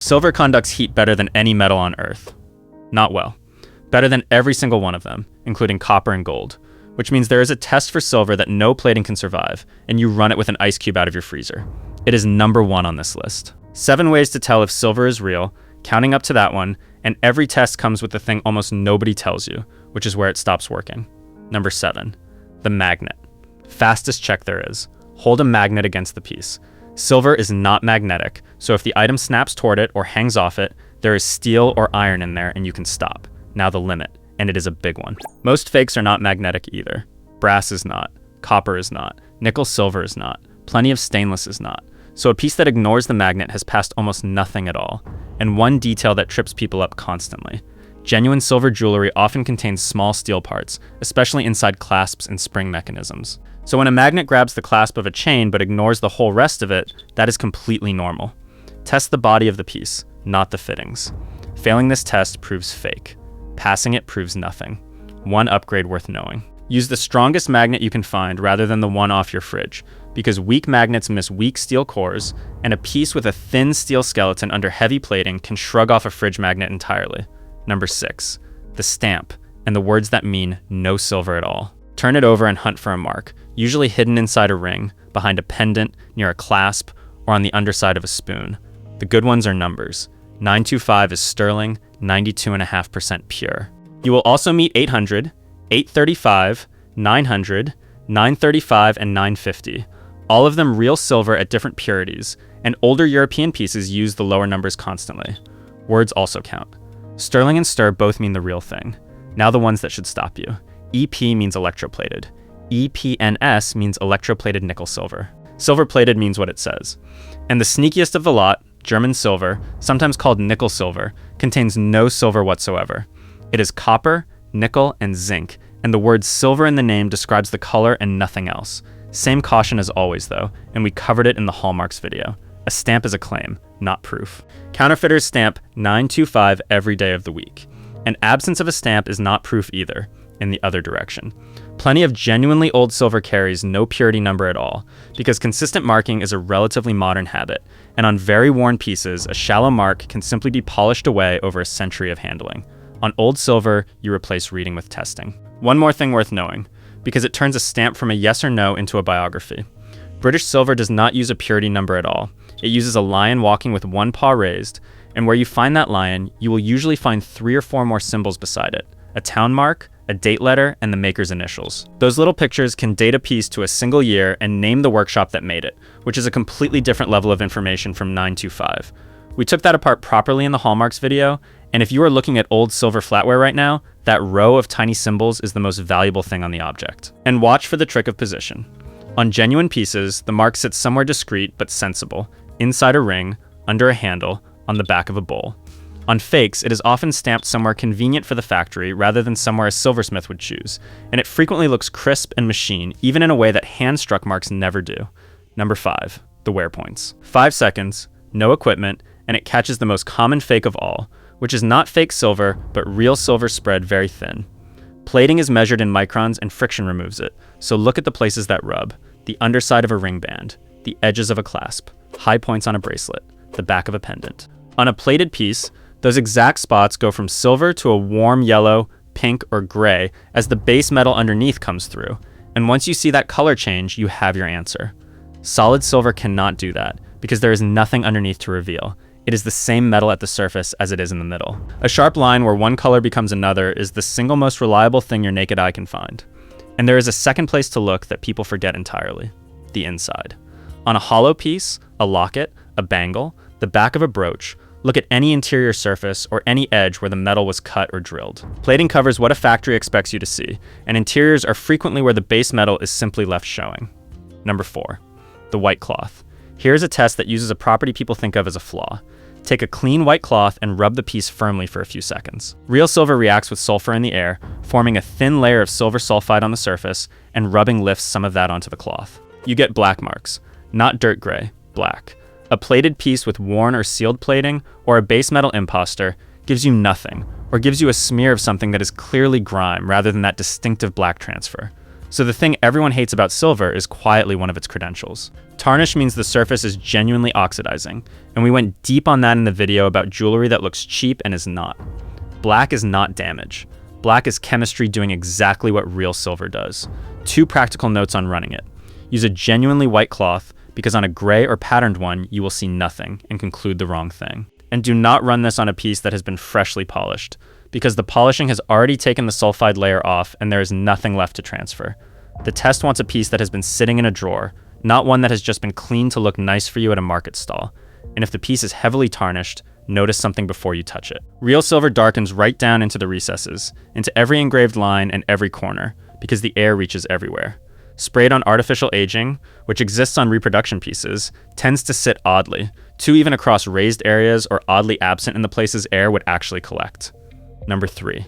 Silver conducts heat better than any metal on Earth. Not well. Better than every single one of them, including copper and gold, which means there is a test for silver that no plating can survive, and you run it with an ice cube out of your freezer. It is number 1 on this list. 7 ways to tell if silver is real, counting up to that one, and every test comes with the thing almost nobody tells you, which is where it stops working. Number 7, the magnet. Fastest check there is. Hold a magnet against the piece. Silver is not magnetic, so if the item snaps toward it or hangs off it, there is steel or iron in there and you can stop. Now the limit, and it is a big one. Most fakes are not magnetic either. Brass is not. Copper is not. Nickel silver is not. Plenty of stainless is not. So a piece that ignores the magnet has passed almost nothing at all. And one detail that trips people up constantly. Genuine silver jewelry often contains small steel parts, especially inside clasps and spring mechanisms. So when a magnet grabs the clasp of a chain but ignores the whole rest of it, that is completely normal. Test the body of the piece, not the fittings. Failing this test proves fake. Passing it proves nothing. One upgrade worth knowing. Use the strongest magnet you can find rather than the one off your fridge, because weak magnets miss weak steel cores, and a piece with a thin steel skeleton under heavy plating can shrug off a fridge magnet entirely. Number 6, the stamp, and the words that mean no silver at all. Turn it over and hunt for a mark, usually hidden inside a ring, behind a pendant, near a clasp, or on the underside of a spoon. The good ones are numbers. 925 is sterling, 92.5% pure. You will also meet 800, 835, 900, 935, and 950. All of them real silver at different purities, and older European pieces use the lower numbers constantly. Words also count. Sterling and stir both mean the real thing. Now the ones that should stop you. EP means electroplated. EPNS means electroplated nickel silver. Silver-plated means what it says. And the sneakiest of the lot, German silver, sometimes called nickel silver, contains no silver whatsoever. It is copper, nickel, and zinc, and the word silver in the name describes the color and nothing else. Same caution as always though, and we covered it in the hallmarks video. A stamp is a claim, not proof. Counterfeiters stamp 925 every day of the week. And absence of a stamp is not proof either, in the other direction. Plenty of genuinely old silver carries no purity number at all, because consistent marking is a relatively modern habit, and on very worn pieces, a shallow mark can simply be polished away over a century of handling. On old silver, you replace reading with testing. One more thing worth knowing, because it turns a stamp from a yes or no into a biography. British silver does not use a purity number at all. It uses a lion walking with one paw raised, and where you find that lion, you will usually find 3 or 4 more symbols beside it. A town mark, a date letter, and the maker's initials. Those little pictures can date a piece to a single year and name the workshop that made it, which is a completely different level of information from 925. We took that apart properly in the hallmarks video, and if you are looking at old silver flatware right now, that row of tiny symbols is the most valuable thing on the object. And watch for the trick of position. On genuine pieces, the mark sits somewhere discreet but sensible, inside a ring, under a handle, on the back of a bowl. On fakes, it is often stamped somewhere convenient for the factory rather than somewhere a silversmith would choose, and it frequently looks crisp and machine, even in a way that hand-struck marks never do. Number 5, the wear points. 5 seconds, no equipment, and it catches the most common fake of all, which is not fake silver, but real silver spread very thin. Plating is measured in microns and friction removes it, so look at the places that rub: the underside of a ring band, the edges of a clasp, high points on a bracelet, the back of a pendant. On a plated piece, those exact spots go from silver to a warm yellow, pink, or gray as the base metal underneath comes through, and once you see that color change, you have your answer. Solid silver cannot do that, because there is nothing underneath to reveal. It is the same metal at the surface as it is in the middle. A sharp line where one color becomes another is the single most reliable thing your naked eye can find. And there is a second place to look that people forget entirely: the inside. On a hollow piece, a locket, a bangle, the back of a brooch, look at any interior surface or any edge where the metal was cut or drilled. Plating covers what a factory expects you to see, and interiors are frequently where the base metal is simply left showing. Number 4, the white cloth. Here is a test that uses a property people think of as a flaw. Take a clean white cloth and rub the piece firmly for a few seconds. Real silver reacts with sulfur in the air, forming a thin layer of silver sulfide on the surface, and rubbing lifts some of that onto the cloth. You get black marks, not dirt gray, black. A plated piece with worn or sealed plating, or a base metal imposter, gives you nothing, or gives you a smear of something that is clearly grime rather than that distinctive black transfer. So the thing everyone hates about silver is quietly one of its credentials. Tarnish means the surface is genuinely oxidizing, and we went deep on that in the video about jewelry that looks cheap and is not. Black is not damage. Black is chemistry doing exactly what real silver does. 2 practical notes on running it. Use a genuinely white cloth, because on a gray or patterned one, you will see nothing and conclude the wrong thing. And do not run this on a piece that has been freshly polished, because the polishing has already taken the sulfide layer off and there is nothing left to transfer. The test wants a piece that has been sitting in a drawer, not one that has just been cleaned to look nice for you at a market stall. And if the piece is heavily tarnished, notice something before you touch it. Real silver darkens right down into the recesses, into every engraved line and every corner, because the air reaches everywhere. Sprayed on artificial aging, which exists on reproduction pieces, tends to sit oddly, 2 even across raised areas or oddly absent in the places air would actually collect. Number 3,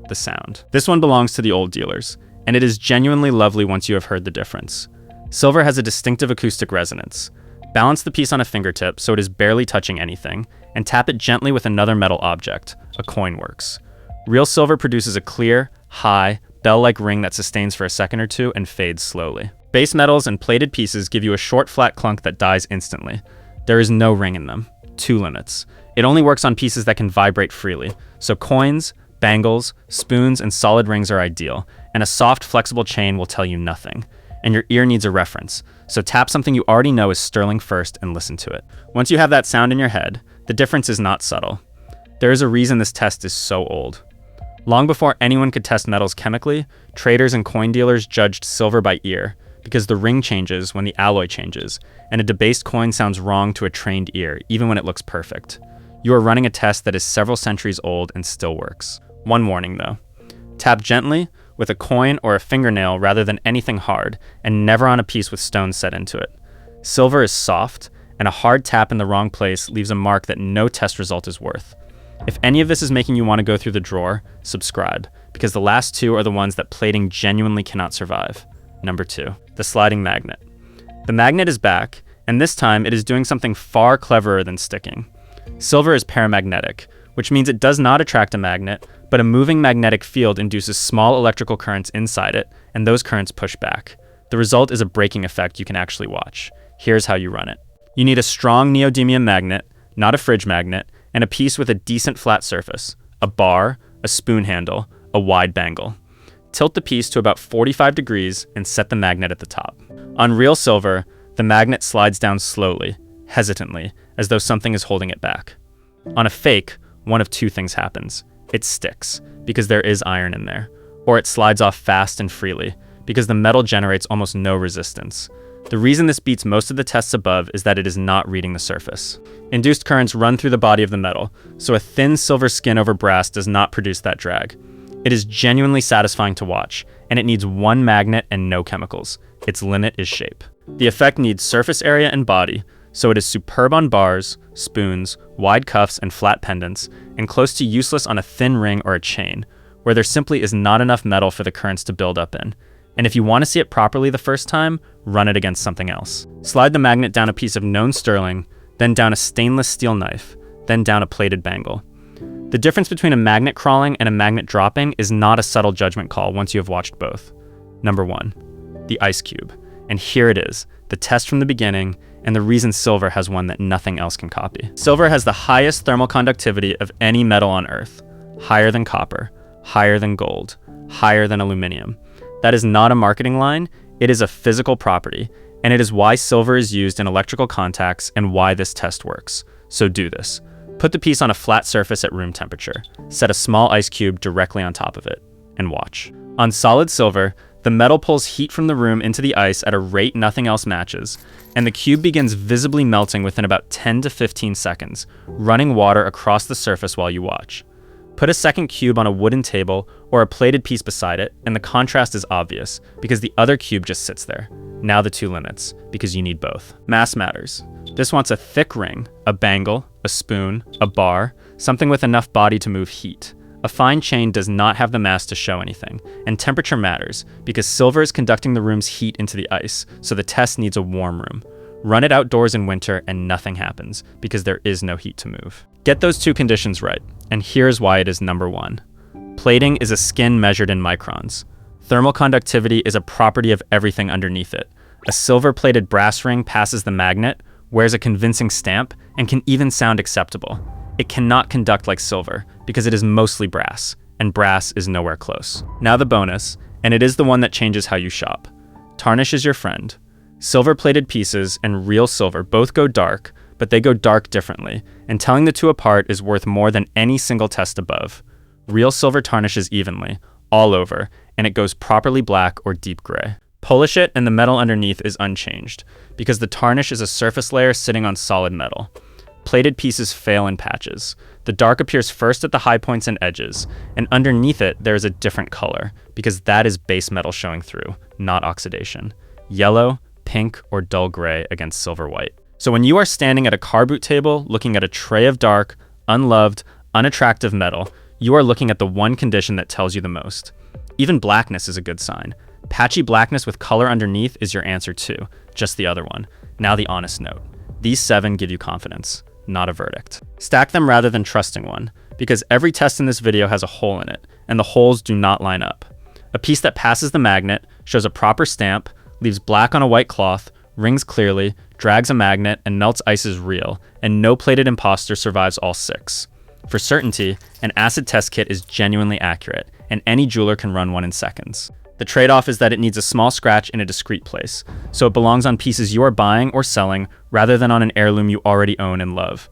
the sound. This one belongs to the old dealers, and it is genuinely lovely once you have heard the difference. Silver has a distinctive acoustic resonance. Balance the piece on a fingertip so it is barely touching anything, and tap it gently with another metal object. A coin works. Real silver produces a clear, high, bell-like ring that sustains for a second or 2 and fades slowly. Base metals and plated pieces give you a short, flat clunk that dies instantly. There is no ring in them. 2 limits. It only works on pieces that can vibrate freely, so coins, bangles, spoons, and solid rings are ideal, and a soft, flexible chain will tell you nothing. And your ear needs a reference, so tap something you already know is sterling first and listen to it. Once you have that sound in your head, the difference is not subtle. There is a reason this test is so old. Long before anyone could test metals chemically, traders and coin dealers judged silver by ear, because the ring changes when the alloy changes, and a debased coin sounds wrong to a trained ear, even when it looks perfect. You are running a test that is several centuries old and still works. One warning though. Tap gently, with a coin or a fingernail rather than anything hard, and never on a piece with stones set into it. Silver is soft, and a hard tap in the wrong place leaves a mark that no test result is worth. If any of this is making you want to go through the drawer, subscribe, because the last 2 are the ones that plating genuinely cannot survive. Number 2, the sliding magnet. The magnet is back, and this time it is doing something far cleverer than sticking. Silver is paramagnetic, which means it does not attract a magnet, but a moving magnetic field induces small electrical currents inside it, and those currents push back. The result is a braking effect you can actually watch. Here's how you run it. You need a strong neodymium magnet, not a fridge magnet, and a piece with a decent flat surface, a bar, a spoon handle, a wide bangle. Tilt the piece to about 45 degrees and set the magnet at the top. On real silver, the magnet slides down slowly, hesitantly, as though something is holding it back. On a fake, one of 2 things happens. It sticks, because there is iron in there, or it slides off fast and freely, because the metal generates almost no resistance. The reason this beats most of the tests above is that it is not reading the surface. Induced currents run through the body of the metal, so a thin silver skin over brass does not produce that drag. It is genuinely satisfying to watch, and it needs 1 magnet and no chemicals. Its limit is shape. The effect needs surface area and body, so it is superb on bars, spoons, wide cuffs, and flat pendants, and close to useless on a thin ring or a chain, where there simply is not enough metal for the currents to build up in. And if you want to see it properly the first time, run it against something else. Slide the magnet down a piece of known sterling, then down a stainless steel knife, then down a plated bangle. The difference between a magnet crawling and a magnet dropping is not a subtle judgment call once you have watched both. Number 1, the ice cube. And here it is, the test from the beginning, and the reason silver has one that nothing else can copy. Silver has the highest thermal conductivity of any metal on Earth, higher than copper, higher than gold, higher than aluminum. That is not a marketing line, it is a physical property, and it is why silver is used in electrical contacts and why this test works. So do this. Put the piece on a flat surface at room temperature, set a small ice cube directly on top of it, and watch. On solid silver, the metal pulls heat from the room into the ice at a rate nothing else matches, and the cube begins visibly melting within about 10 to 15 seconds, running water across the surface while you watch. Put a second cube on a wooden table or a plated piece beside it, and the contrast is obvious, because the other cube just sits there. Now the 2 limits, because you need both. Mass matters. This wants a thick ring, a bangle, a spoon, a bar, something with enough body to move heat. A fine chain does not have the mass to show anything, and temperature matters, because silver is conducting the room's heat into the ice, so the test needs a warm room. Run it outdoors in winter and nothing happens, because there is no heat to move. Get those 2 conditions right, and here's why it is number 1. Plating is a skin measured in microns. Thermal conductivity is a property of everything underneath it. A silver-plated brass ring passes the magnet, wears a convincing stamp, and can even sound acceptable. It cannot conduct like silver because it is mostly brass, and brass is nowhere close. Now the bonus, and it is the one that changes how you shop. Tarnish is your friend. Silver-plated pieces and real silver both go dark, but they go dark differently, and telling the two apart is worth more than any single test above. Real silver tarnishes evenly, all over, and it goes properly black or deep gray. Polish it and the metal underneath is unchanged, because the tarnish is a surface layer sitting on solid metal. Plated pieces fail in patches. The dark appears first at the high points and edges, and underneath it there is a different color, because that is base metal showing through, not oxidation. Yellow, pink, or dull gray against silver white. So when you are standing at a car boot table looking at a tray of dark, unloved, unattractive metal, you are looking at the one condition that tells you the most. Even blackness is a good sign. Patchy blackness with color underneath is your answer too, just the other one. Now the honest note. These 7 give you confidence, not a verdict. Stack them rather than trusting one, because every test in this video has a hole in it, and the holes do not line up. A piece that passes the magnet, shows a proper stamp, leaves black on a white cloth, rings clearly, drags a magnet, and melts ice is real, and no plated imposter survives all 6. For certainty, an acid test kit is genuinely accurate, and any jeweler can run one in seconds. The trade-off is that it needs a small scratch in a discreet place, so it belongs on pieces you are buying or selling rather than on an heirloom you already own and love.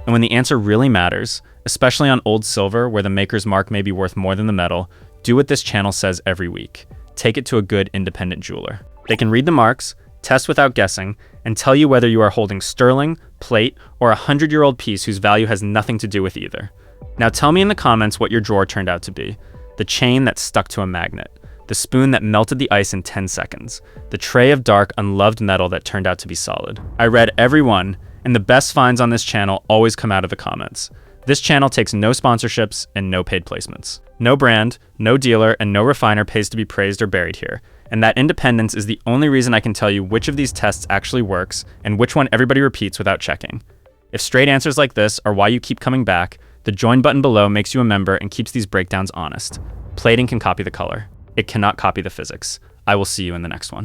And when the answer really matters, especially on old silver where the maker's mark may be worth more than the metal, do what this channel says every week. Take it to a good independent jeweler. They can read the marks, test without guessing, and tell you whether you are holding sterling, plate, or a 100-year-old piece whose value has nothing to do with either. Now tell me in the comments what your drawer turned out to be. The chain that stuck to a magnet. The spoon that melted the ice in 10 seconds. The tray of dark, unloved metal that turned out to be solid. I read every one, and the best finds on this channel always come out of the comments. This channel takes no sponsorships and no paid placements. No brand, no dealer, and no refiner pays to be praised or buried here. And that independence is the only reason I can tell you which of these tests actually works and which one everybody repeats without checking. If straight answers like this are why you keep coming back, the join button below makes you a member and keeps these breakdowns honest. Plating can copy the color. It cannot copy the physics. I will see you in the next one.